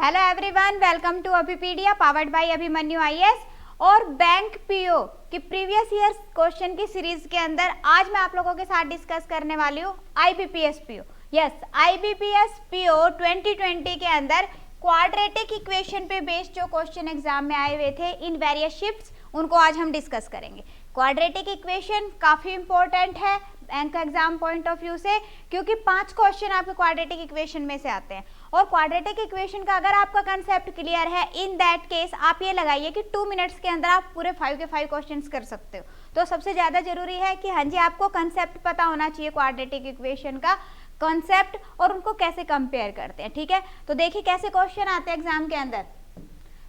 Hello everyone, welcome to Abhipedia powered by Abhimanyu IAS. और bank PO की previous year question की series के अंदर आज मैं आप लोगों के साथ डिस्कस करने वाली हूँ IBPS PO. Yes, IBPS PO 2020 के अंदर क्वाड्रेटिक इक्वेशन पे बेस्ड जो क्वेश्चन एग्जाम में आए हुए थे इन वेरियस शिफ्ट्स, उनको आज हम डिस्कस करेंगे। क्वाड्रेटिक इक्वेशन काफी इंपॉर्टेंट है bank exam point of view से, क्योंकि 5 क्वेश्चन आपके क्वाड्रेटिक इक्वेशन में से आते हैं। और क्वाड्रेटिक इक्वेशन का अगर आपका कंसेप्ट क्लियर है, इन दैट केस आप ये लगाइए कि 2 मिनट्स के अंदर आप पूरे 5 के 5 क्वेश्चंस कर सकते हो। तो सबसे ज्यादा जरूरी है कि हाँ जी, आपको कंसेप्ट पता होना चाहिए क्वाड्रेटिक इक्वेशन का कंसेप्ट और उनको कैसे कंपेयर करते हैं। ठीक है, तो देखिए कैसे क्वेश्चन आते हैं एग्जाम के अंदर।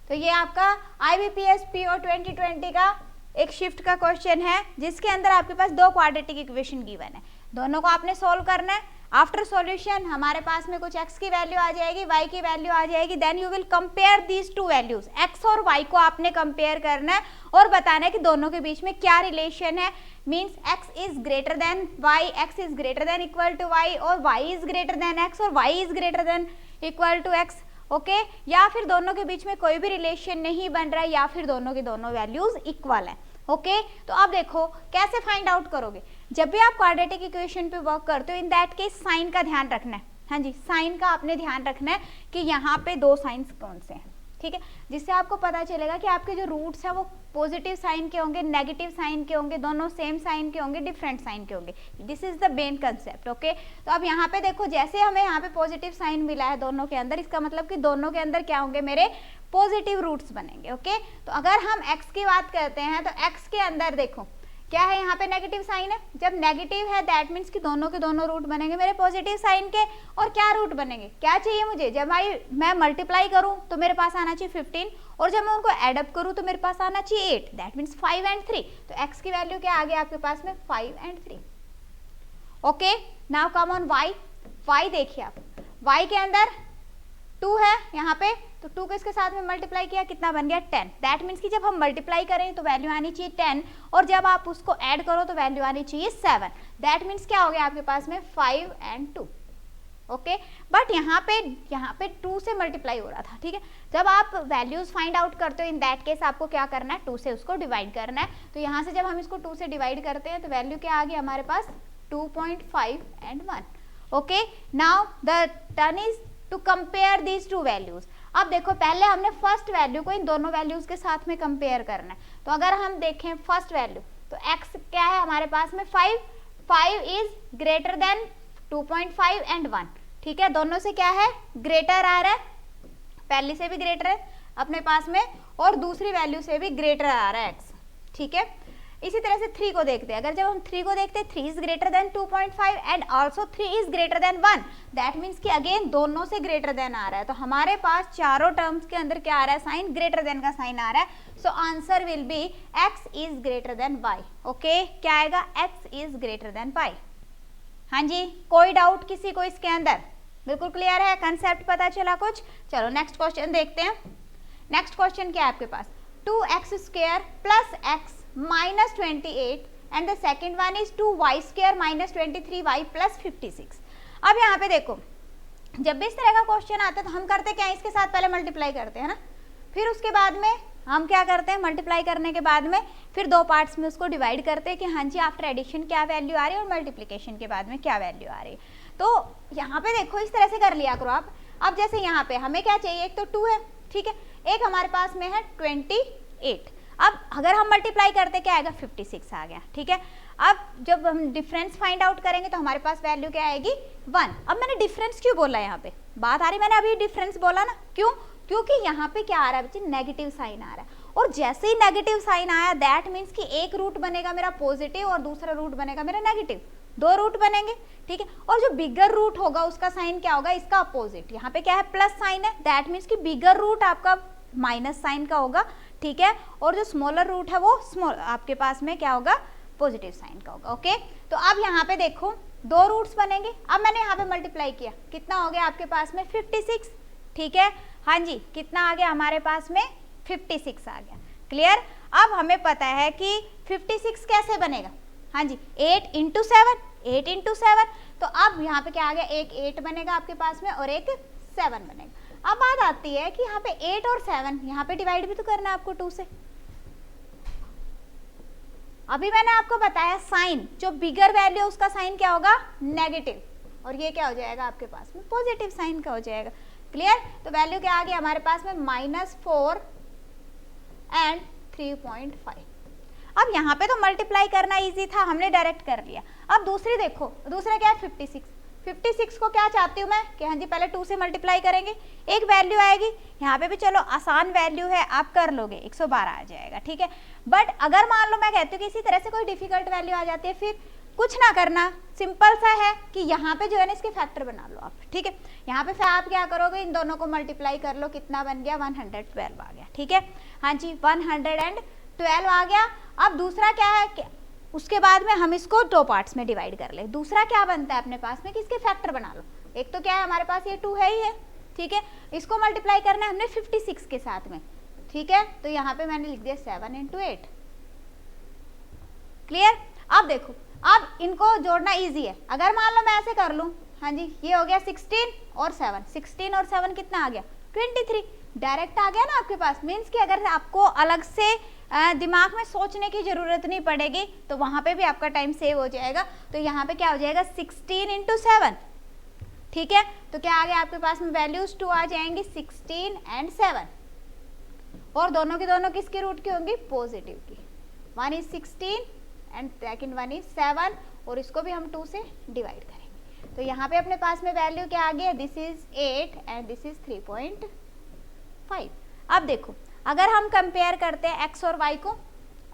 तो ये आपका आईबीपीएस पीओ 2020 का एक शिफ्ट का क्वेश्चन है, जिसके अंदर आपके पास 2 क्वाड्रेटिक इक्वेशन गिवन है। दोनों को आपने सोल्व करना है। आफ्टर सॉल्यूशन हमारे पास में कुछ x की वैल्यू आ जाएगी, y की वैल्यू आ जाएगी। Then you will compare these 2 values, x और y को आपने कंपेयर करना है और बताना है कि दोनों के बीच में क्या रिलेशन है। Means x is greater than y, x is greater than equal to y, और y is greater than x और y is greater than equal to x। Okay, या फिर दोनों के बीच में कोई भी रिलेशन नहीं बन रहा है, या फिर दोनों की दोनों वैल्यूज इक्वल है। ओके, तो अब देखो कैसे फाइंड आउट करोगे। जब भी आप क्वाड्रेटिक इक्वेशन पे वर्क करते हो, इन दैट केस साइन का ध्यान रखना है। हाँ जी, साइन का आपने ध्यान रखना है कि यहाँ पे 2 साइंस कौन से हैं। ठीक है, जिससे आपको पता चलेगा कि आपके जो रूट्स हैं वो पॉजिटिव साइन के होंगे, नेगेटिव साइन के होंगे, दोनों सेम साइन के होंगे, डिफरेंट साइन के होंगे। This is the main concept. Okay, तो अब यहाँ पे देखो, जैसे हमें यहाँ पे पॉजिटिव साइन मिला है दोनों के अंदर, इसका मतलब कि दोनों के अंदर क्या होंगे, मेरे पॉजिटिव रूट्स बनेंगे। ओके, तो अगर हम x की बात करते हैं तो x के अंदर देखो क्या है, यहाँ पे नेगेटिव साइन है। जब नेगेटिव है दैट मीन्स कि दोनों के दोनों रूट बनेंगे मेरे पॉजिटिव साइन के। और क्या रूट बनेंगे, क्या चाहिए मुझे, जब मैं मल्टीप्लाई करूं तो मेरे पास आना चाहिए 15, और जब मैं उनको एडअप करूं तो मेरे पास आना चाहिए 8, दैट मीन्स 5 and 3। तो x की वैल्यू क्या आ गया आपके पास में, 5 and 3। Okay, now come on y देखिए आप, y के अंदर 2 है यहाँ पे, तो 2 को इसके साथ में मल्टीप्लाई किया, कितना बन गया 10। दैट मीन्स कि जब हम मल्टीप्लाई करें तो वैल्यू आनी चाहिए 10, और जब आप उसको ऐड करो तो वैल्यू आनी चाहिए 7। दैट मीन्स क्या हो गया आपके पास में 5 and 2। ओके, बट यहाँ पे 2 से मल्टीप्लाई हो रहा था। ठीक है, जब आप वैल्यूज फाइंड आउट करते हो इन दैट केस आपको क्या करना है, 2 से उसको डिवाइड करना है। तो यहाँ से जब हम इसको 2 से डिवाइड करते हैं तो वैल्यू क्या आ गई हमारे पास, 2.5 and 1। Okay, now the turn is to compare these 2 values. अब देखो, पहले हमने फर्स्ट वैल्यू को इन दोनों वैल्यूज के साथ में कंपेयर करना है। तो अगर हम देखें फर्स्ट वैल्यू, तो x क्या है हमारे पास में 5 इज ग्रेटर देन 2.5 and 1। ठीक है, दोनों से क्या है, ग्रेटर आ रहा है, पहले से भी ग्रेटर है अपने पास में, और दूसरी वैल्यू से भी ग्रेटर आ रहा है x। ठीक है, इसी तरह से 3 को देखते हैं। अगर जब हम 3 को देखते हैं, 3 is greater then 2.5 and also 3 is greater then 1। That means कि अगेन दोनों से ग्रेटर देन आ रहा है। तो हमारे पास चारों टर्म्स के अंदर क्या आ रहा है, साइन ग्रेटर देन का साइन आ रहा है। So answer will be x is greater than y। Okay, क्या आएगा, x is greater than y। हाँ जी, कोई डाउट किसी को इसके अंदर, बिल्कुल क्लियर है, कंसेप्ट पता चला कुछ। चलो नेक्स्ट क्वेश्चन देखते हैं। नेक्स्ट क्वेश्चन क्या है आपके पास, 2x² plus x minus 28 and the second one is 2y² minus 23y plus 56। अब यहाँ पे देखो, जब भी इस तरह का क्वेश्चन आता है तो हम करते क्या है, इसके साथ पहले मल्टीप्लाई करते हैं ना, फिर उसके बाद में हम क्या करते हैं, मल्टीप्लाई करने के बाद में फिर 2 पार्ट्स में उसको डिवाइड करते हैं कि हाँ जी आफ्टर एडिशन क्या वैल्यू आ रही है और मल्टीप्लिकेशन के बाद में क्या वैल्यू आ रही है। तो यहाँ पे देखो इस तरह से कर लिया करो आप। अब जैसे यहाँ पे हमें क्या चाहिए, एक तो 2 है, ठीक है, एक हमारे पास में है 28। अब अगर हम मल्टीप्लाई करते क्या आएगा, 56 आ गया। ठीक है, अब जब हम डिफरेंस फाइंड आउट करेंगे तो हमारे पास वैल्यू क्या आएगी, 1। अब मैंने डिफरेंस क्यों बोला, यहाँ पे बात आ रही, मैंने अभी डिफरेंस बोला ना, क्यों, क्योंकि यहाँ पे क्या आ रहा है बच्चे, नेगेटिव साइन आ रहा है। और जैसे ही नेगेटिव साइन आया दैट मीन्स कि एक रूट बनेगा मेरा पॉजिटिव और दूसरा रूट बनेगा मेरा नेगेटिव, 2 रूट बनेंगे। ठीक है, और जो बिगर रूट होगा उसका साइन क्या होगा, इसका अपोजिट। यहाँ पे क्या है, प्लस साइन है, दैट मीन्स कि बिगर रूट आपका माइनस साइन का होगा। ठीक है, और जो स्मॉलर रूट है वो स्मॉल आपके पास में क्या होगा, पॉजिटिव साइन का होगा। ओके, तो अब यहाँ पे देखो 2 रूट्स बनेंगे। अब मैंने यहाँ पे मल्टीप्लाई किया, कितना हो गया आपके पास में 56। ठीक है, हाँ जी, कितना आ गया हमारे पास में 56 आ गया। क्लियर, अब हमें पता है कि 56 कैसे बनेगा, हाँ जी 8 into 7। तो अब यहाँ पे क्या आ गया, एक 8 बनेगा आपके पास में और एक 7 बनेगा। अब बात आती है कि यहाँ पे 8 और 7 यहाँ पे डिवाइड भी तो करना है आपको 2 से। अभी मैंने आपको बताया साइन, जो बिगर वैल्यू है उसका साइन क्या होगा, नेगेटिव, और ये क्या हो जाएगा आपके पास में पॉजिटिव साइन का हो जाएगा। क्लियर? तो वैल्यू क्या आ गई हमारे पास में -4 एंड 3.5। अब यहाँ पे तो मल्टीप्लाई करना इजी था, हमने डायरेक्ट कर लिया। अब दूसरी देखो, दूसरा क्या है 56। 56 को क्या चाहती हूँ मैं कि हाँ जी पहले 2 से मल्टीप्लाई करेंगे, एक वैल्यू आएगी, यहाँ पे भी चलो आसान वैल्यू है आप कर लोगे, 112 आ जाएगा, ठीक है। बट अगर मान लो मैं कहती हूँ कि इसी तरह से कोई डिफिकल्ट वैल्यू आ जाती है, फिर कुछ ना करना, सिंपल सा है कि यहाँ पे जो है ना इसके फैक्टर बना लो आप, ठीक है। यहाँ पे फिर आप क्या करोगे, इन दोनों को मल्टीप्लाई कर लो, कितना बन गया 112 आ गया, ठीक है। हाँ जी 112 आ गया। अब दूसरा क्या है कि उसके बाद में हम इसको 2 पार्ट्स में डिवाइड कर ले। दूसरा क्या बनता है अपने पास में कि इसके फैक्टर बना लो। एक तो क्या है हमारे पास ये 2 है ही है, ठीक है, इसको मल्टीप्लाई करना है हमने 56 के साथ में, ठीक है। तो यहाँ पे मैंने लिख दिया 7 × 8। क्लियर? अब देखो, अब इनको जोड़ना इजी है। अगर मान लो मैं ऐसे कर लूँ, हाँ जी ये हो गया 16 और 7, 16 और 7 कितना आ गया 23, डायरेक्ट आ गया ना आपके पास। मीन्स कि अगर आपको अलग से दिमाग में सोचने की जरूरत नहीं पड़ेगी, तो वहां पे भी आपका टाइम सेव हो जाएगा। तो यहाँ पे क्या हो जाएगा 16 × 7, ठीक है। तो क्या आ गया आपके पास में वैल्यूज 2 आ जाएंगी, 16 और 7, और दोनों की दोनों किसकी रूट की होंगी, पॉजिटिव की। 1 is 16 एंड सेकंड 1 is 7, और इसको भी हम 2 से डिवाइड करेंगे। तो यहाँ पे अपने पास में वैल्यू क्या आ गया, this is 8 and this is 3.5। अब देखो अगर हम कंपेयर करते हैं x और y को,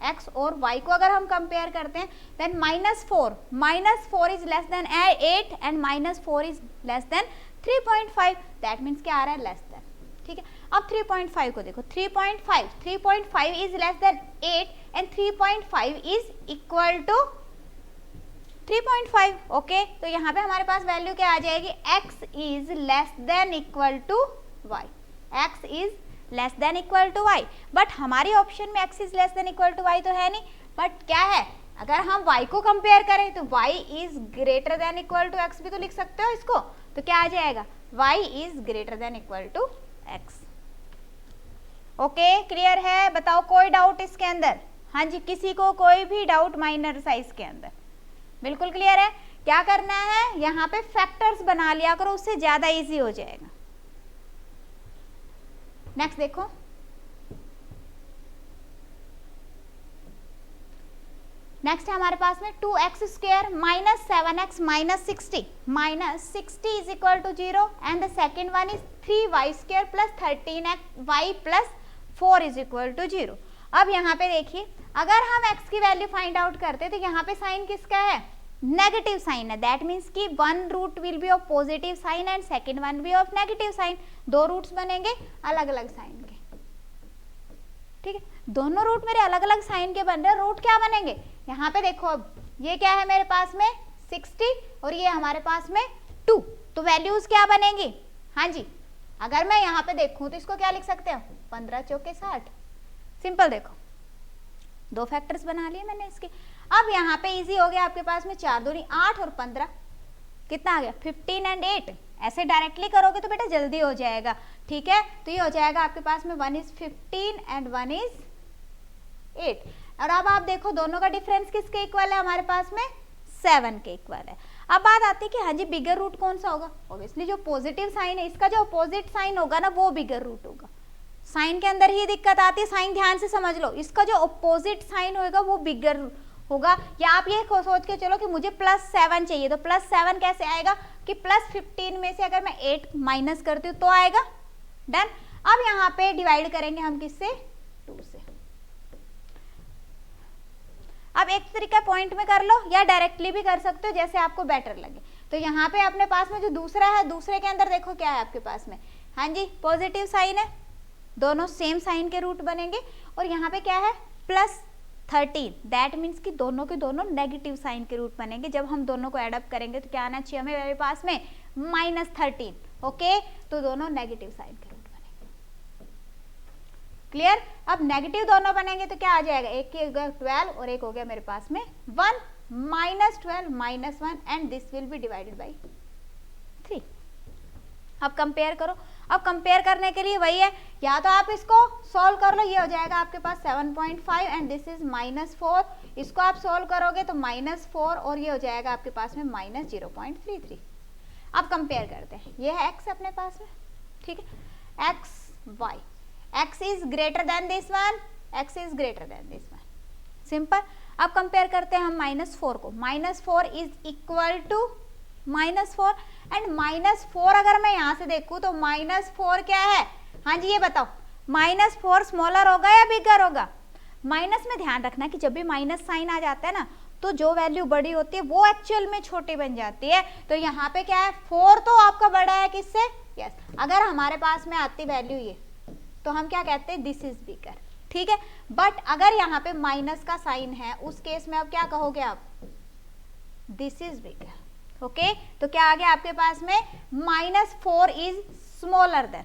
x और y को अगर हम कंपेयर करते हैं, then -4 is less than 8 and -4 is less than 3.5, that means क्या आ रहा है, लेस देन, ठीक है। अब 3.5 को देखो, 3.5 is less than 8 and 3.5 is equal to 3.5, okay. तो यहाँ पे हमारे पास वैल्यू क्या आ जाएगी, x is less than equal to y, x is less than equal to y। But हमारी ऑप्शन में x is less than equal to y तो है नहीं, बट क्या है, अगर हम y को कंपेयर करें तो y is greater than equal to x भी तो लिख सकते हो इसको। तो क्या आ जाएगा, y is greater than equal to x। Okay, clear है? बताओ कोई डाउट इसके अंदर? हाँ जी, किसी को कोई भी डाउट माइनर साइज के अंदर? बिल्कुल क्लियर है। क्या करना है, यहाँ पे फैक्टर्स बना लिया करो, उससे ज्यादा इजी हो जाएगा। नेक्स्ट देखो, नेक्स्ट है हमारे पास में 2x square minus 7x minus 60 is equal to 0 and the second one is 3y square plus 13y plus 4 is equal to 0। अब यहाँ पे देखिए, अगर हम x की वैल्यू फाइंड आउट करते तो यहाँ पे साइन किसका है, नेगेटिव साइन है। दैट मीन्स कि one root will be of positive sign and second one be of negative sign. दो रूट्स बनेंगे अलग अलग साइन के, ठीक है। दोनों रूट मेरे अलग अलग साइन के बन रहे हैं। रूट क्या बनेंगे, यहाँ पे देखो, अब ये क्या है मेरे पास में 60 और ये हमारे पास में 2, तो वैल्यूज क्या बनेंगी, हाँ जी। अगर मैं यहाँ पे देखूं तो इसको क्या लिख सकते हो, 15 चौके 60। सिंपल, देखो दो फैक्टर्स बना लिए मैंने इसके। अब यहाँ पे इजी हो गया आपके पास में 4 दूनी 8 और 15 कितना आ गया 15 एंड 8। ऐसे डायरेक्टली करोगे तो बेटा जल्दी हो जाएगा, ठीक है। तो ये हो जाएगा आपके पास में 1 is 15 एंड 1 is 8। और अब आप देखो दोनों का डिफरेंस किसके इक्वल है, हमारे पास में 7 के इक्वल है। अब बात आती है कि हाँ जी बिगर रूट कौन सा होगा। ऑब्वियसली जो पॉजिटिव साइन है इसका जो अपोजिट साइन होगा ना वो बिगर रूट होगा। साइन के अंदर ही दिक्कत आती है, साइन ध्यान से समझ लो। इसका जो अपोजिट साइन होगा वो बिगर होगा। या आप ये सोच के चलो कि मुझे +7 चाहिए, तो +7 कैसे आएगा कि +15 में से अगर मैं 8 माइनस करती हूँ तो आएगा। डन। अब यहाँ पे डिवाइड करेंगे हम किससे, 2 से। अब एक तरीका पॉइंट में कर लो या डायरेक्टली भी कर सकते हो, जैसे आपको बेटर लगे। तो यहाँ पे अपने पास में जो दूसरा है, दूसरे के अंदर देखो क्या है आपके पास में, हाँ जी पॉजिटिव साइन है, दोनों सेम साइन के रूट बनेंगे। और यहाँ पे क्या है +13, दैट मीन्स कि दोनों के दोनों नेगेटिव साइन के रूट बनेंगे। जब हम दोनों को एड अप करेंगे तो क्या आना चाहिए हमें मेरे पास में -13। ओके, तो दोनों नेगेटिव साइन के रूट बनेंगे। क्लियर। अब नेगेटिव दोनों बनेंगे तो क्या आ जाएगा, एक हो गया 12 और एक हो गया मेरे पास में 1, -12 -1 and this will be divided by 3। अब कंपेयर करो, अब कंपेयर करने के लिए वही है, या तो आप इसको सॉल्व कर लो, ये हो जाएगा आपके पास 7.5 एंड दिस इज -4, इसको आप सॉल्व करोगे तो -4 और ये हो जाएगा आपके पास में -0.33। अब कंपेयर करते हैं, ये है x अपने पास में, ठीक है, x y, x is greater than this one, x is greater than this one, simple. अब कंपेयर करते हैं हम -4 को, -4 इज इक्वल टू -4 एंड -4 अगर मैं यहाँ से देखूँ तो -4 क्या है, हाँ जी ये बताओ, -4 स्मॉलर होगा या बिगर होगा? माइनस में ध्यान रखना कि जब भी माइनस साइन आ जाता है ना तो जो वैल्यू बड़ी होती है वो एक्चुअल में छोटी बन जाती है। तो यहाँ पे क्या है, 4 तो आपका बड़ा है किससे, यस, अगर हमारे पास में आती वैल्यू ये तो हम क्या कहते हैं, दिस इज बिगर, ठीक है। बट अगर यहाँ पे माइनस का साइन है उस केस में अब क्या कहोगे आप, दिस इज बिगर, ओके। तो क्या आ गया आपके पास में, -4 इज स्मॉलर देन।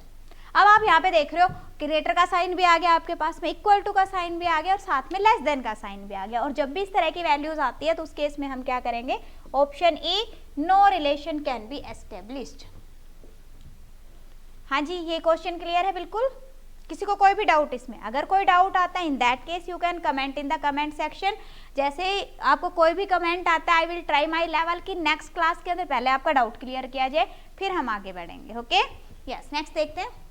अब आप यहाँ पे देख रहे हो ग्रेटर का साइन भी आ गया आपके पास में, इक्वल टू का साइन भी आ गया और साथ में लेस देन का साइन भी आ गया। और जब भी इस तरह की वैल्यूज आती है तो उस केस में हम क्या करेंगे, option A, no relation can be established. हाँ जी, ये क्वेश्चन क्लियर है बिल्कुल, किसी को कोई भी डाउट इसमें? अगर कोई डाउट आता है in that case you can comment in the comment section. जैसे ही आपको कोई भी कमेंट आता है I will try my level की नेक्स्ट क्लास के अंदर पहले आपका डाउट क्लियर किया जाए, फिर हम आगे बढ़ेंगे, ओके। यस, नेक्स्ट देखते हैं।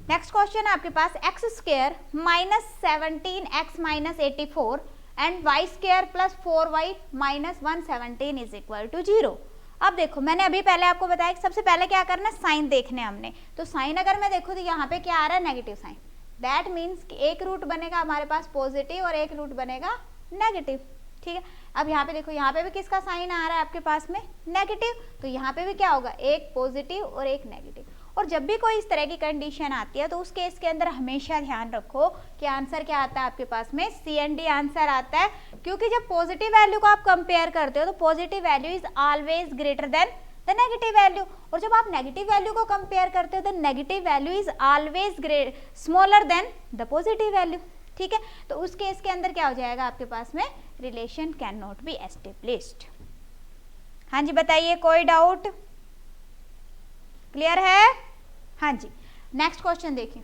नेक्स्ट क्वेश्चन है आपके पास, x square -17x -84 and y square plus 4y -117 is equal to 0। अब देखो मैंने अभी पहले आपको बताया कि सबसे पहले क्या करना है, साइन देखने हमने। तो साइन अगर मैं देखूँ तो यहाँ पे क्या आ रहा है, नेगेटिव साइन। दैट मीन्स कि एक रूट बनेगा हमारे पास पॉजिटिव और एक रूट बनेगा नेगेटिव, ठीक है। अब यहाँ पे देखो, यहाँ पे भी किसका साइन आ रहा है आपके पास में, नेगेटिव। तो यहाँ पे भी क्या होगा, एक पॉजिटिव और एक नेगेटिव। और जब भी कोई इस तरह की कंडीशन आती है तो उस केस के अंदर हमेशा ध्यान रखो कि आंसर क्या आता है आपके पास में, सी एंड डी आंसर आता है। क्योंकि जब पॉजिटिव वैल्यू को आप कंपेयर करते हो तो positive value is always greater than the negative value, और जब आप नेगेटिव वैल्यू को कंपेयर करते हो तो negative value is always smaller than the positive value, ठीक है। तो उस केस के अंदर क्या हो जाएगा आपके पास में, relation can not be established. हाँ जी बताइए, कोई डाउट, क्लियर है? हाँ जी, नेक्स्ट क्वेश्चन देखिए।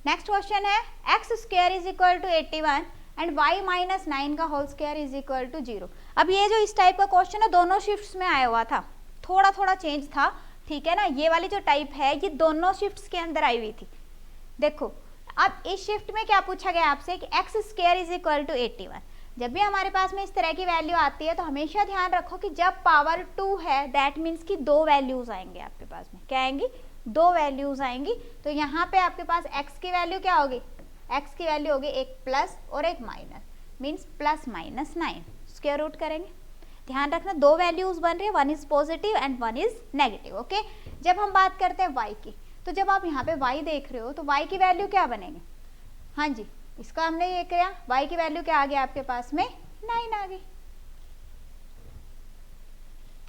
नेक्स्ट क्वेश्चन है, X square is equal to 81 and y -9 का whole square is equal to 0। अब ये जो इस टाइप का क्वेश्चन है दोनों शिफ्ट्स में आया हुआ था, थोड़ा थोड़ा चेंज था, ठीक है ना। ये वाली जो टाइप है ये दोनों शिफ्ट्स के अंदर आई हुई थी। देखो अब इस शिफ्ट में क्या पूछा गया आपसे कि X square is equal to 81। जब भी हमारे पास में इस तरह की वैल्यू आती है तो हमेशा ध्यान रखो कि जब पावर 2 है दैट मीन्स कि दो वैल्यूज आएंगे आपके पास में, क्या आएंगी, दो वैल्यूज आएंगी। तो यहाँ पे आपके पास x की वैल्यू क्या होगी, x की वैल्यू होगी एक प्लस और एक माइनस, मीन्स +-9 स्क्वायर रूट करेंगे। ध्यान रखना दो वैल्यूज बन रही है, one is positive and one is negative, okay. जब हम बात करते हैं y की, तो जब आप यहाँ पे y देख रहे हो तो y की वैल्यू क्या बनेगी, हाँ जी इसका हमने ये किया, y की वैल्यू क्या आ गया आपके पास में, 9 आ गई।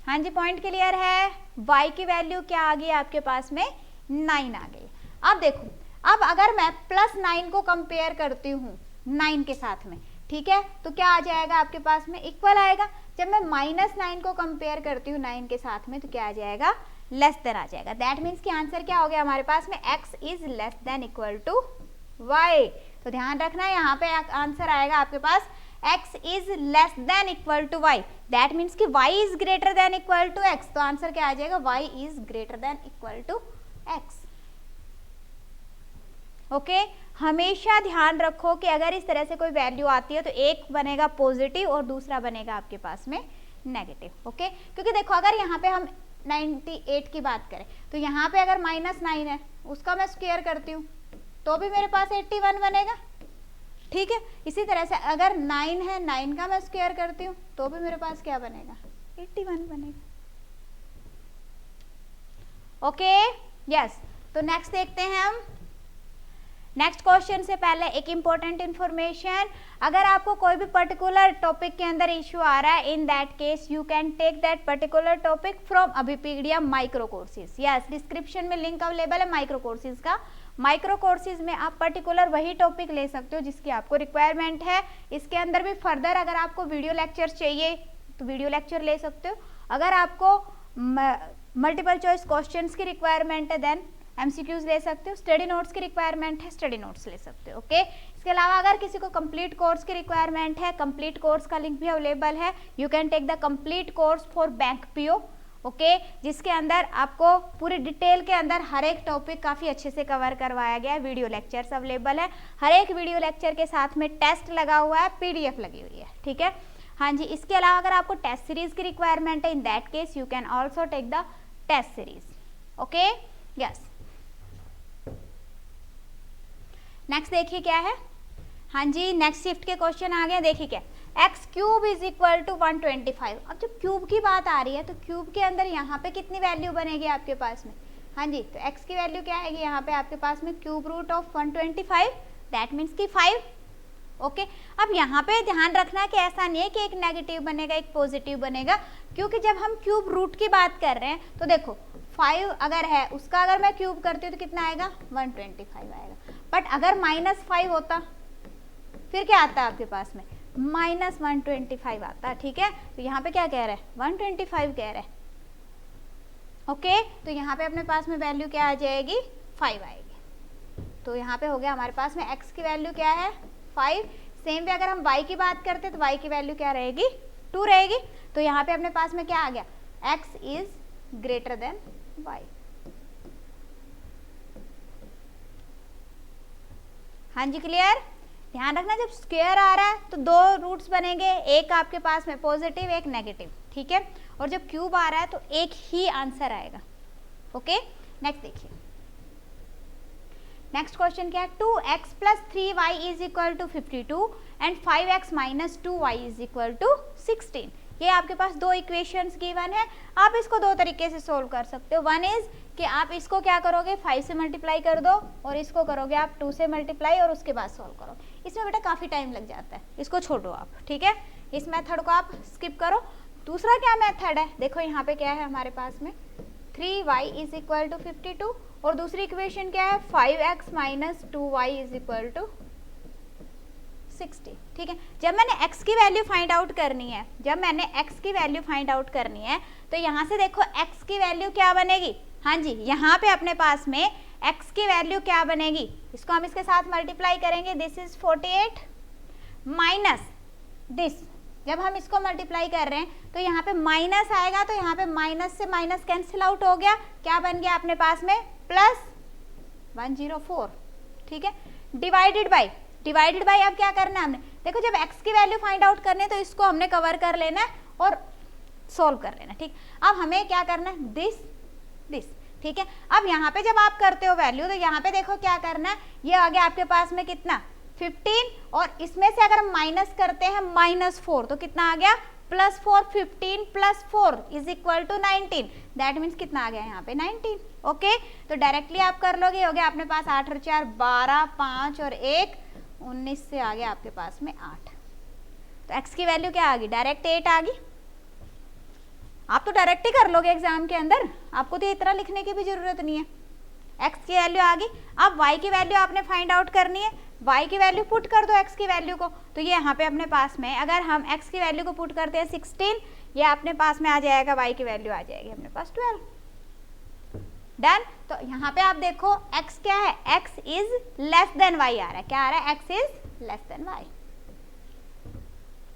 हाँ जी पॉइंट क्लियर है, y की वैल्यू क्या आ गई आपके पास में, 9 आ गई। अब देखो, अब अगर मैं +9 को कंपेयर करती हूँ 9 के साथ में, ठीक है, तो क्या आ जाएगा आपके पास में, इक्वल आएगा। जब मैं -9 को कंपेयर करती हूँ 9 के साथ में तो क्या आ जाएगा, लेस देन आ जाएगा। दैट मीन्स कि आंसर क्या हो गया हमारे पास में, x is less than equal to y। तो ध्यान रखना यहाँ पे आंसर आएगा आपके पास x is less than equal to y। That means कि y is greater than equal to x। तो आंसर क्या आ जाएगा, y is greater than equal to x, okay. हमेशा ध्यान रखो कि अगर इस तरह से कोई वैल्यू आती है तो एक बनेगा पॉजिटिव और दूसरा बनेगा आपके पास में नेगेटिव, ओके। क्योंकि देखो अगर यहाँ पे हम 98 की बात करें तो यहाँ पे अगर -9 है उसका मैं स्क्वायर करती हूँ तो भी मेरे पास 81 बनेगा, ठीक है। इसी तरह से अगर 9 है, 9 का मैं स्क्वायर करती हूँ तो भी मेरे पास क्या बनेगा, 81 बनेगा, ओके। यस, तो नेक्स्ट देखते हैं हम। नेक्स्ट क्वेश्चन से पहले एक इंपॉर्टेंट इंफॉर्मेशन, अगर आपको कोई भी पर्टिकुलर टॉपिक के अंदर इश्यू आ रहा है in that case you can take that particular topic from Abhipedia micro courses. Yes, description में लिंक अवेलेबल है माइक्रो कोर्सेज का। माइक्रो कोर्सेज में आप पर्टिकुलर वही टॉपिक ले सकते हो जिसकी आपको रिक्वायरमेंट है। इसके अंदर भी फर्दर अगर आपको वीडियो लेक्चर चाहिए तो वीडियो लेक्चर ले सकते हो। अगर आपको मल्टीपल चॉइस क्वेश्चंस की रिक्वायरमेंट है देन एमसीक्यूज ले सकते हो, स्टडी नोट्स की रिक्वायरमेंट है स्टडी नोट्स ले सकते हो। ओके, इसके अलावा अगर किसी को कंप्लीट कोर्स की रिक्वायरमेंट है, कंप्लीट कोर्स का लिंक भी अवेलेबल है, you can take the complete course for bank PO. Okay, जिसके अंदर आपको पूरी डिटेल के अंदर हर एक टॉपिक काफ़ी अच्छे से कवर करवाया गया है, वीडियो लेक्चर्स अवेलेबल है, हर एक वीडियो लेक्चर के साथ में टेस्ट लगा हुआ है, पीडीएफ लगी हुई है। ठीक है, हाँ जी। इसके अलावा अगर आपको टेस्ट सीरीज की रिक्वायरमेंट है, in that case you can also take the test series. Okay, yes. Next देखिए क्या है, हाँ जी, नेक्स्ट शिफ्ट के क्वेश्चन आ गए। देखिए क्या, X cube is equal to 125। अब जब क्यूब की बात आ रही है तो क्यूब के अंदर यहाँ पे कितनी वैल्यू बनेगी आपके पास में, हाँ जी, तो एक्स की वैल्यू क्या आएगी यहाँ पे आपके पास में, cube root of 125, that means की 5। ओके, अब यहाँ पे ध्यान रखना कि ऐसा नहीं है कि एक नेगेटिव बनेगा एक पॉजिटिव बनेगा, क्योंकि जब हम क्यूब रूट की बात कर रहे हैं तो देखो 5 अगर है उसका अगर मैं क्यूब करती हूँ तो कितना आएगा, 125 आएगा। बट अगर -5 होता फिर क्या आता है आपके पास में, -125 आता है। ठीक है, तो यहाँ पे क्या कह रहा है, 125 कह रहा है। ओके, तो यहाँ पे अपने पास में वैल्यू क्या आ जाएगी, 5 आएगी। तो यहाँ पे हो गया हमारे पास में x की वैल्यू क्या है, 5। सेम वे अगर हम y की बात करते हैं तो y की वैल्यू क्या रहेगी, 2 रहेगी। तो यहाँ पे अपने पास में क्या आ गया, x is greater than y। हाँ जी, क्लियर। ध्यान रखना जब स्क्वायर आ रहा है तो 2 रूट्स बनेंगे, एक आपके पास में पॉजिटिव एक नेगेटिव। ठीक है, और जब क्यूब आ रहा है तो एक ही आंसर आएगा। ओके, नेक्स्ट देखिए, नेक्स्ट क्वेश्चन क्या है, 2x plus 3y is equal to 52 and 5x minus 2y is equal to 16। ये आपके पास 2 इक्वेशंस गिवन है, आप इसको 2 तरीके से सोल्व कर सकते हो। वन इज कि आप इसको क्या करोगे, 5 से मल्टीप्लाई कर दो और इसको करोगे आप 2 से मल्टीप्लाई और उसके बाद सोल्व करो। इसमें बेटा काफ़ी टाइम लग जाता है, इसको छोड़ो आप। ठीक है, इस मेथड को आप स्किप करो। दूसरा क्या मेथड है, देखो यहाँ पे क्या है हमारे पास में, 3y इज इक्वल टू 52 और दूसरी इक्वेशन क्या है, 5x minus 2y is equal to 60। ठीक है, जब मैंने x की वैल्यू फाइंड आउट करनी है, जब मैंने x की वैल्यू फाइंड आउट करनी है तो यहाँ से देखो x की वैल्यू क्या बनेगी, हाँ जी, यहाँ पे अपने पास में x की वैल्यू क्या बनेगी, इसको हम इसके साथ मल्टीप्लाई करेंगे, दिस इज 48 माइनस दिस। जब हम इसको मल्टीप्लाई कर रहे हैं तो यहाँ पे माइनस आएगा, तो यहाँ पे माइनस से माइनस कैंसिल आउट हो गया, क्या बन गया अपने पास में, प्लस 104। ठीक है, डिवाइडेड बाय अब क्या करना है हमने, देखो जब x की वैल्यू फाइंड आउट करने है तो इसको हमने कवर कर लेना है और सोल्व कर लेना। ठीक, अब हमें क्या करना है, दिस। ठीक है, अब यहाँ पे जब आप करते हो वैल्यू तो यहाँ पे देखो क्या करना है, ये आ गया आपके पास में कितना, 15, और इसमें से अगर हम माइनस करते हैं -4 तो कितना आ गया, +4, 15 + 4 is equal to 19, that means कितना आ गया यहाँ पे 19। ओके, तो डायरेक्टली आप कर लोगे, हो गया अपने पास 8 और 4 12, 5 और 1 19 से आ गया आपके पास में 8। तो x की वैल्यू क्या आ गई, डायरेक्ट 8 आ गई। आप तो डायरेक्ट ही कर लोगे एग्जाम के अंदर, आपको तो इतना लिखने की भी जरूरत नहीं है। x की वैल्यू आ गई, अब y की वैल्यू आपने फाइंड आउट करनी है, y की वैल्यू पुट कर दो x की वैल्यू को, तो ये यहाँ पे अपने पास में अगर हम x की वैल्यू को पुट करते हैं 16, ये अपने पास में आ जाएगा, y की वैल्यू आ जाएगी अपने पास 12। डन। तो यहाँ पे आप देखो x क्या है, x is less then y आ रहा है, क्या आ रहा है, x is less then y।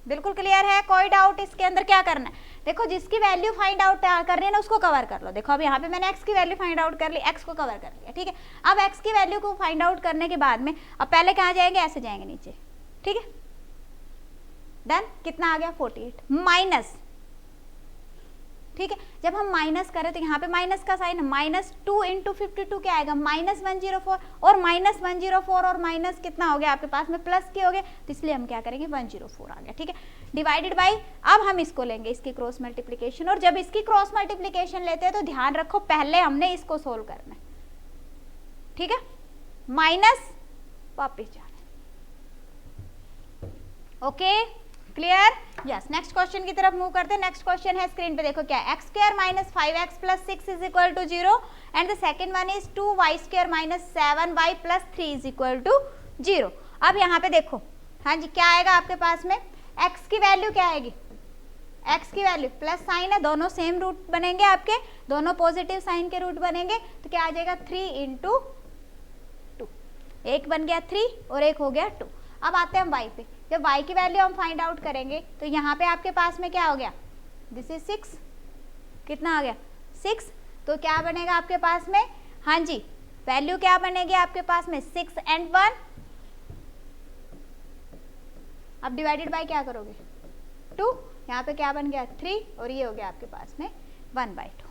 बिल्कुल क्लियर है, कोई डाउट इसके अंदर, क्या करना है, देखो जिसकी वैल्यू फाइंड आउट करनी है ना उसको कवर कर लो। देखो अब यहाँ पे मैंने x की वैल्यू फाइंड आउट कर ली, x को कवर कर लिया। ठीक है, अब x की वैल्यू को फाइंड आउट करने के बाद में अब पहले कहाँ जाएंगे, ऐसे जाएंगे नीचे। ठीक है, डन। कितना आ गया, 48 माइनस। ठीक है, जब हम माइनस करें तो यहाँ पे माइनस का साइन, -2 × 52 क्या आएगा, -104, और -104 और माइनस कितना हो गया आपके पास में, प्लस के हो गए, तो इसलिए हम क्या करेंगे, 104 आ गया। ठीक है, डिवाइडेड बाय, अब हम इसको लेंगे इसकी क्रॉस मल्टीप्लिकेशन, और जब इसकी क्रॉस मल्टीप्लिकेशन लेते हैं तो ध्यान रखो पहले हमने इसको सोल्व करना है। ठीक है, माइनस वापिस जाना। Okay, clear, yes. Next question की तरफ मूव करते हैं। नेक्स्ट क्वेश्चन है स्क्रीन पे, देखो क्या है, x² - 5x + 6 is equal to 0 and the second one is 2y² - 7y + 3 is equal to 0। अब यहाँ पे देखो, हाँ जी, क्या आएगा आपके पास में, x की वैल्यू क्या आएगी, x की वैल्यू प्लस साइन है, दोनों सेम रूट बनेंगे आपके, दोनों पॉजिटिव साइन के रूट बनेंगे, तो क्या आ जाएगा 3 इंटू 2, एक बन गया 3 और एक हो गया 2। अब आते हैं हम y पे, जब y की वैल्यू हम फाइंड आउट करेंगे तो यहाँ पे आपके पास में क्या हो गया, दिस इज 6, कितना आ गया 6, तो क्या बनेगा आपके पास में, हाँ जी वैल्यू क्या बनेगी आपके पास में 6 and 1, अब डिवाइडेड बाय क्या करोगे 2, यहाँ पे क्या बन गया 3 और ये हो गया आपके पास में 1/2।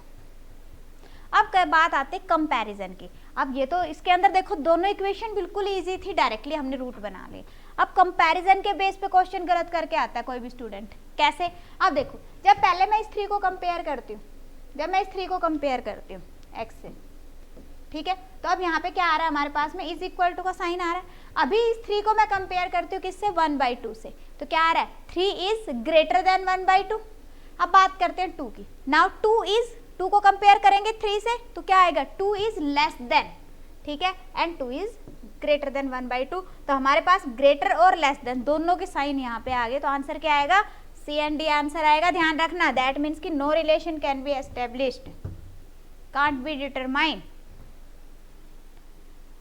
अब बात आते हैं कंपैरिजन की। अब ये तो इसके अंदर देखो दोनों इक्वेशन बिल्कुल इजी थी, डायरेक्टली हमने रूट बना ली। अब कंपैरिजन के बेस पे क्वेश्चन गलत करके आता है कोई भी स्टूडेंट, कैसे, अब देखो जब पहले मैं इस 3 को कंपेयर करती हूँ, जब मैं इस 3 को कंपेयर करती हूँ x से, ठीक है, तो अब यहाँ पे क्या आ रहा है हमारे पास में इज इक्वल टू का साइन आ रहा है। अभी इस 3 को मैं कंपेयर करती हूँ किससे 1/2 से, तो क्या आ रहा है 3 इज ग्रेटर देन 1/2। अब बात करते हैं 2 की, नाउ 2 को कंपेयर करेंगे 3 से तो क्या आएगा 2 इज लेस देन, ठीक है, एंड 2 इज ग्रेटर देन 1/2, तो हमारे पास ग्रेटर और लेस देन दोनों के साइन यहाँ पे आ गए, तो आंसर क्या आएगा सी एंड डी आंसर आएगा। ध्यान रखना, दैट मीन्स कि no relation can be established, can't be determined.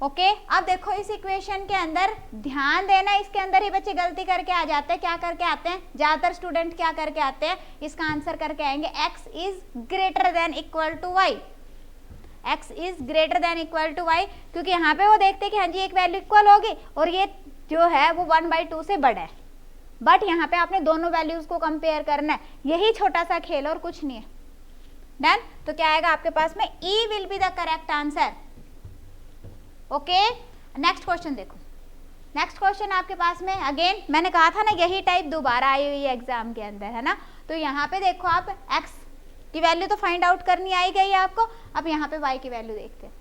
Okay, अब देखो इस इक्वेशन के अंदर ध्यान देना, इसके अंदर ही बच्चे गलती करके आ जाते हैं, क्या करके आते हैं, ज्यादातर स्टूडेंट क्या करके आते हैं, इसका आंसर करके आएंगे x is greater than equal to y, x is greater than equal to y, क्योंकि यहाँ पे वो देखते हैं कि हाँ जी एक वैल्यू इक्वल होगी और ये जो है वो 1/2 से बड़ा है, बट यहाँ पे आपने दोनों वैल्यूज को कंपेयर करना है, यही छोटा सा खेल और कुछ नहीं है। डन, तो क्या आएगा आपके पास में E will be the correct answer. Okay, next question देखो, नेक्स्ट क्वेश्चन आपके पास में अगेन मैंने कहा था ना यही टाइप दोबारा आई हुई है एग्जाम के अंदर, है ना, तो यहाँ पे देखो आप x की वैल्यू तो फाइंड आउट करनी आई गई है आपको, अब यहाँ पे y की वैल्यू देखते हैं।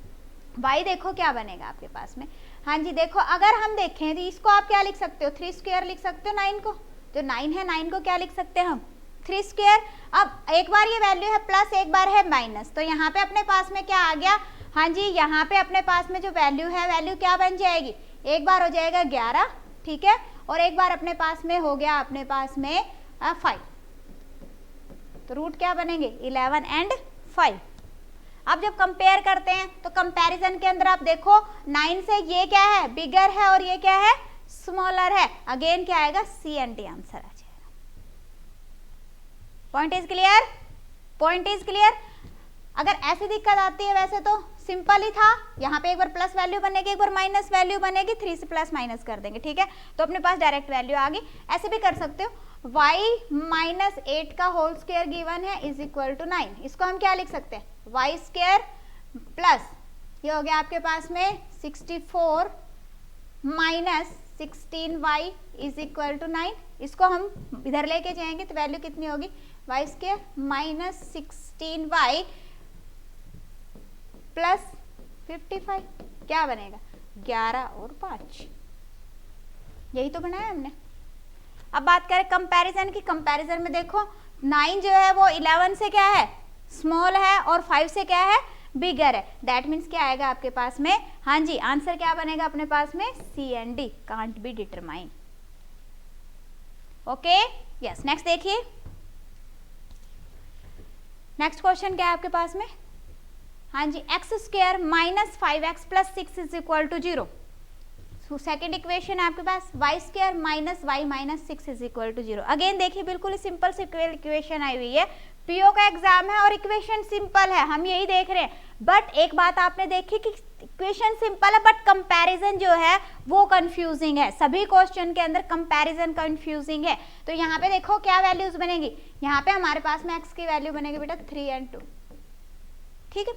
y देखो क्या बनेगा आपके पास में, हाँ जी देखो अगर हम देखें तो इसको आप क्या लिख सकते हो 3 स्क्वायर लिख सकते हो 9 को, जो 9 है 9 को क्या लिख सकते हैं हम 3 स्क्वायर। अब एक बार ये वैल्यू है प्लस, एक बार है माइनस, तो यहाँ पे अपने पास में क्या आ गया, हाँ जी यहाँ पे अपने पास में जो वैल्यू है वैल्यू क्या बन जाएगी, एक बार हो जाएगा 11, ठीक है, और एक बार अपने पास में हो गया अपने पास में 5, तो रूट क्या बनेंगे 11 एंड 5। अब जब कंपेयर करते हैं तो कंपैरिजन के अंदर आप देखो 9 से ये क्या है बिगर है और ये क्या है स्मॉलर है, अगेन क्या आएगा सी एंड डी आंसर आ जाएगा। Point is clear, point is clear. अगर ऐसी दिक्कत आती है वैसे तो सिंपल ही था, यहाँ पे एक बार प्लस वैल्यू बनेगी एक बार माइनस वैल्यू बनेगी, 3 से प्लस माइनस कर देंगे, ठीक है, तो अपने पास डायरेक्ट वैल्यू आ गई। ऐसे भी कर सकते हो y माइनस 8 का होल स्क्वायर गिवन है इज इक्वल टू 9, इसको हम क्या लिख सकते हैं y स्क्वायर प्लस ये हो गया आपके पास में 64 minus 16y is equal to 9, इसको हम इधर लेके जाएंगे तो वैल्यू कितनी होगी y square minus 16y plus 55, क्या बनेगा 11 और 5, यही तो बनाया हमने। अब बात करें कंपैरिजन की, कंपैरिजन में देखो 9 जो है वो 11 से क्या है स्मॉल है और 5 से क्या है बिगर है, दैट मीन्स क्या आएगा आपके पास में, हाँ जी आंसर क्या बनेगा अपने पास में C and D, can't be determine. Okay yes, next देखिए, नेक्स्ट क्वेश्चन क्या है आपके पास में, हाँ जी X square minus 5x plus 6 is equal to 0, second equation है आपके पास y square minus y minus 6 is equal to 0। Again देखिए बिल्कुल सिंपल सी इक्वेशन आई हुई है, पीओ का एग्जाम है और इक्वेशन सिंपल है, हम यही देख रहे हैं, बट एक बात आपने देखी कि इक्वेशन सिंपल है बट कंपैरिजन जो है वो कंफ्यूजिंग है, सभी क्वेश्चन के अंदर कंपैरिजन कंफ्यूजिंग है। तो यहाँ पे देखो क्या वैल्यूज बनेगी, यहाँ पे हमारे पास में x की वैल्यू बनेगी बेटा 3 and 2, ठीक है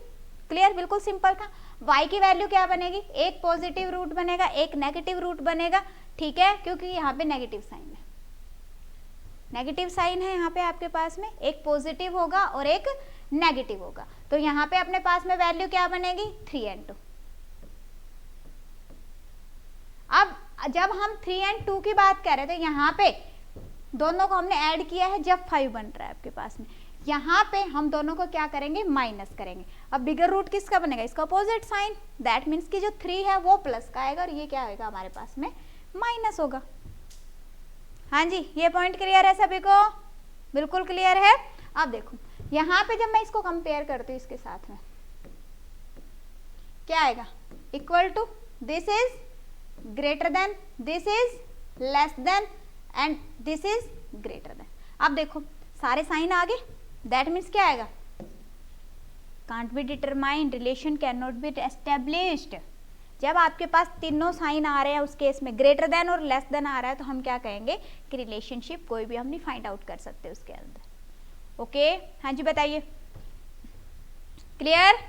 क्लियर, बिल्कुल सिंपल था। y की वैल्यू क्या बनेगी, एक पॉजिटिव रूट बनेगा एक नेगेटिव रूट बनेगा, ठीक है, क्योंकि यहाँ पे नेगेटिव साइन है, नेगेटिव साइन है यहाँ पे आपके पास में, एक पॉजिटिव होगा और एक नेगेटिव होगा, तो यहाँ पे अपने पास में वैल्यू क्या बनेगी 3 and 2। अब जब हम 3 and 2 की बात कर रहे थे, यहाँ पे दोनों को हमने ऐड किया है जब 5 बन रहा है आपके पास में, यहाँ पे हम दोनों को क्या करेंगे माइनस करेंगे। अब बिगर रूट किसका बनेगा, इसका अपोजिट साइन, दैट मीन्स कि जो 3 है वो प्लस का आएगा और ये क्या आएगा हमारे पास में माइनस होगा। हाँ जी ये पॉइंट क्लियर है सभी को, बिल्कुल क्लियर है। अब देखो यहाँ पे जब मैं इसको कंपेयर करती हूँ इसके साथ में क्या आएगा, equal to, this is greater than, this is less than and this is greater than. अब देखो सारे साइन आ गए, दैट मीन्स क्या आएगा, can't be determined, relation can not be established. जब आपके पास तीनों साइन आ रहे हैं उस केस में ग्रेटर देन और लेस देन आ रहा है तो हम क्या कहेंगे कि रिलेशनशिप कोई भी हम नहीं फाइंड आउट कर सकते उसके अंदर। ओके हाँ जी बताइए, क्लियर।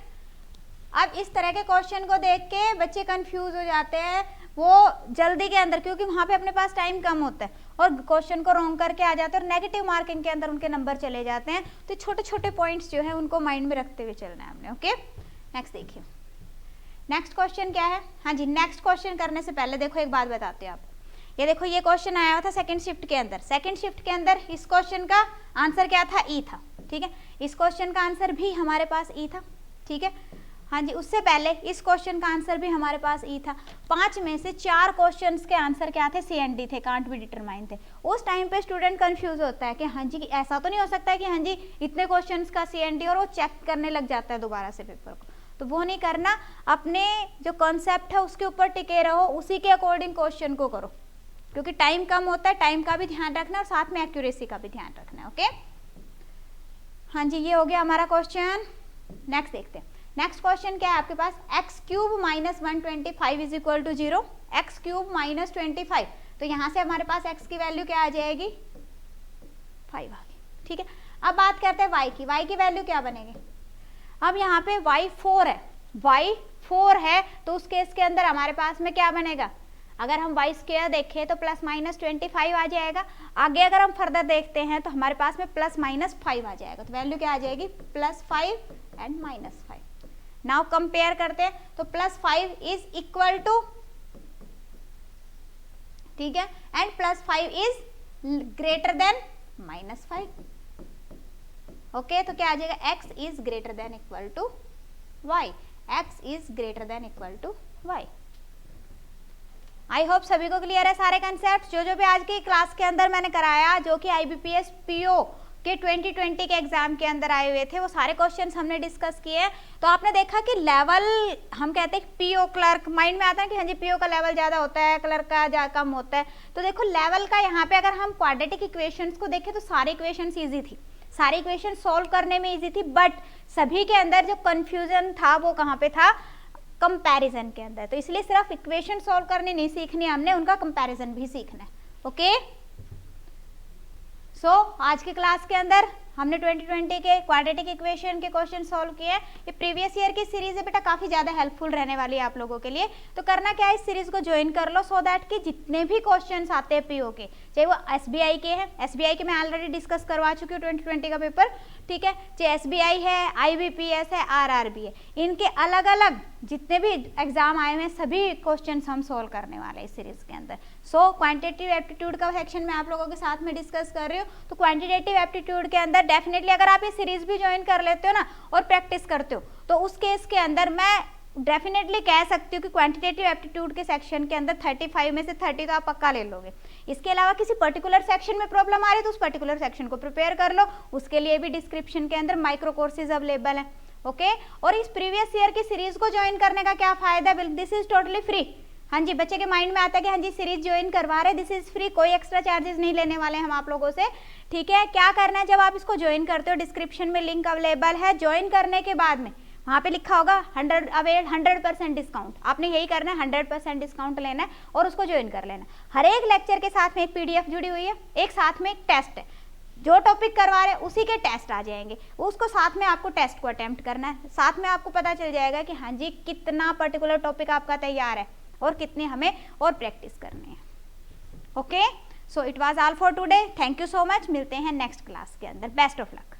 अब इस तरह के क्वेश्चन को देख के बच्चे कंफ्यूज हो जाते हैं वो जल्दी के अंदर, क्योंकि वहां पे अपने पास टाइम कम होता है और क्वेश्चन को रॉन्ग करके आ जाते हैं और नेगेटिव मार्किंग के अंदर उनके नंबर चले जाते हैं। तो छोटे छोटे पॉइंट्स जो है उनको माइंड में रखते हुए चलना है हमने। ओके नेक्स्ट देखिए, नेक्स्ट क्वेश्चन क्या है। हाँ जी, नेक्स्ट क्वेश्चन करने से पहले देखो एक बात बताते हैं आप, ये देखो ये क्वेश्चन आया हुआ था सेकंड शिफ्ट के अंदर। सेकंड शिफ्ट के अंदर इस क्वेश्चन का आंसर क्या था, ई था, ठीक है। इस क्वेश्चन का आंसर भी हमारे पास ई था, ठीक है। हाँ जी, उससे पहले इस क्वेश्चन का आंसर भी हमारे पास ई था। 5 में से 4 क्वेश्चंस के आंसर क्या थे, सी एंड डी थे, कांट बी डिटरमाइन थे। उस टाइम पे स्टूडेंट कंफ्यूज होता है कि हाँ जी ऐसा तो नहीं हो सकता है कि हाँ जी इतने क्वेश्चंस का सी एंड डी, और वो चेक करने लग जाता है दोबारा से पेपर को। तो वो नहीं करना, अपने जो कॉन्सेप्ट है उसके ऊपर टिके रहो, उसी के अकॉर्डिंग क्वेश्चन को करो, क्योंकि टाइम कम होता है, टाइम का भी ध्यान रखना और साथ में एक्यूरेसी का भी ध्यान रखना है। ओके हाँ जी, ये हो गया हमारा क्वेश्चन। नेक्स्ट देखते हैं, नेक्स्ट क्वेश्चन क्या है आपके पास, X cube minus 125 is equal to 0, X cube minus 25। तो यहाँ से हमारे पास एक्स की वैल्यू क्या आ जाएगी, 5 आ गई, ठीक है। अब बात करते हैं वाई की, वाई की वैल्यू क्या बनेगी। अब यहाँ पे y 4 है, y 4 है तो उस केस के अंदर हमारे पास में क्या बनेगा, अगर हम y स्क्वायर देखें तो प्लस माइनस 25 आ जाएगा। आगे अगर हम फर्दर देखते हैं तो हमारे पास में प्लस माइनस 5 आ जाएगा, तो वैल्यू क्या आ जाएगी, plus 5 and minus 5। Now compare करते हैं तो प्लस 5 इज इक्वल टू, ठीक है, and plus 5 is greater than minus 5। Okay तो क्या आ जाएगा, x is greater than equal to y, x is greater than equal to y। I hope सभी को क्लियर है सारे कंसेप्ट जो भी आज की क्लास के अंदर मैंने कराया, जो कि IBPS PO के 2020 के एग्जाम के अंदर आए हुए थे, वो सारे क्वेश्चंस हमने डिस्कस किए। तो आपने देखा कि लेवल, हम कहते हैं PO क्लर्क, माइंड में आता है कि हाँ जी PO का लेवल ज्यादा होता है, क्लर्क का कम होता है। तो देखो लेवल का यहाँ पे अगर हम क्वाड्रेटिक इक्वेशंस को देखें तो सारी इक्वेशंस ईजी थी, सारी इक्वेशन सॉल्व करने में इजी थी, बट सभी के अंदर जो कंफ्यूजन था वो कहाँ पे था, कंपैरिजन के अंदर। तो इसलिए सिर्फ इक्वेशन सॉल्व करनी नहीं सीखनी हमने, उनका कंपैरिजन भी सीखना है। ओके सो आज की क्लास के अंदर हमने 2020 के क्वाड्रेटिक इक्वेशन के क्वेश्चन सॉल्व किए। ये प्रीवियस ईयर की सीरीज है बेटा, काफी ज्यादा हेल्पफुल रहने वाली है आप लोगों के लिए। तो करना क्या है, इस सीरीज को ज्वाइन कर लो सो दैट कि जितने भी क्वेश्चंस आते हैं पीओ के, चाहे वो एसबीआई के हैं, एसबीआई के मैं ऑलरेडी डिस्कस करवा चुकी हूँ 2020 का पेपर, ठीक है, चाहे एसबीआई है, आईबीपीएस है, आरआरबी है, इनके अलग अलग जितने भी एग्जाम आए हुए हैं सभी क्वेश्चंस हम सॉल्व करने वाले हैं इस सीरीज के अंदर। सो क्वांटिटेटिव एप्टीट्यूड का सेक्शन मैं आप लोगों के साथ में डिस्कस कर रही हूँ। तो क्वांटिटेटिव एप्टीट्यूड के अंदर डेफिनेटली अगर आप ये सीरीज भी ज्वाइन कर लेते हो ना और प्रैक्टिस करते हो तो उस केस के अंदर मैं डेफिनेटली कह सकती हूँ कि क्वांटिटेटिव एप्टीट्यूड के सेक्शन के अंदर 35 में से 30 तो आप पक्का ले लोगे। इसके अलावा किसी पर्टिकुलर सेक्शन में प्रॉब्लम आ रही है तो उस पर्टिकुलर सेक्शन को प्रिपेयर कर लो, उसके लिए भी डिस्क्रिप्शन के अंदर माइक्रो कोर्सेज अवेलेबल है। ओके और इस प्रीवियस ईयर की सीरीज को ज्वाइन करने का क्या फायदा है, दिस इज टोटली फ्री। हाँ जी, बच्चे के माइंड में आता है कि हाँ जी सीरीज ज्वाइन करवा रहे, दिस इज फ्री, कोई एक्स्ट्रा चार्जेस नहीं लेने वाले हम आप लोगों से, ठीक है। क्या करना है, जब आप इसको ज्वाइन करते हो डिस्क्रिप्शन में लिंक अवेलेबल है, ज्वाइन करने के बाद में वहाँ पे लिखा होगा 100% डिस्काउंट, आपने यही करना है, 100% डिस्काउंट लेना है और उसको ज्वाइन कर लेना। हर एक लेक्चर के साथ में एक PDF जुड़ी हुई है, एक साथ में एक टेस्ट है, जो टॉपिक करवा रहे हैं उसी के टेस्ट आ जाएंगे, उसको साथ में आपको टेस्ट को अटेम्प्ट करना है, साथ में आपको पता चल जाएगा कि हाँ जी कितना पर्टिकुलर टॉपिक आपका तैयार है और कितने हमें और प्रैक्टिस करनी है। Okay so it was all for today, thank you so much, मिलते हैं नेक्स्ट क्लास के अंदर, बेस्ट ऑफ लक।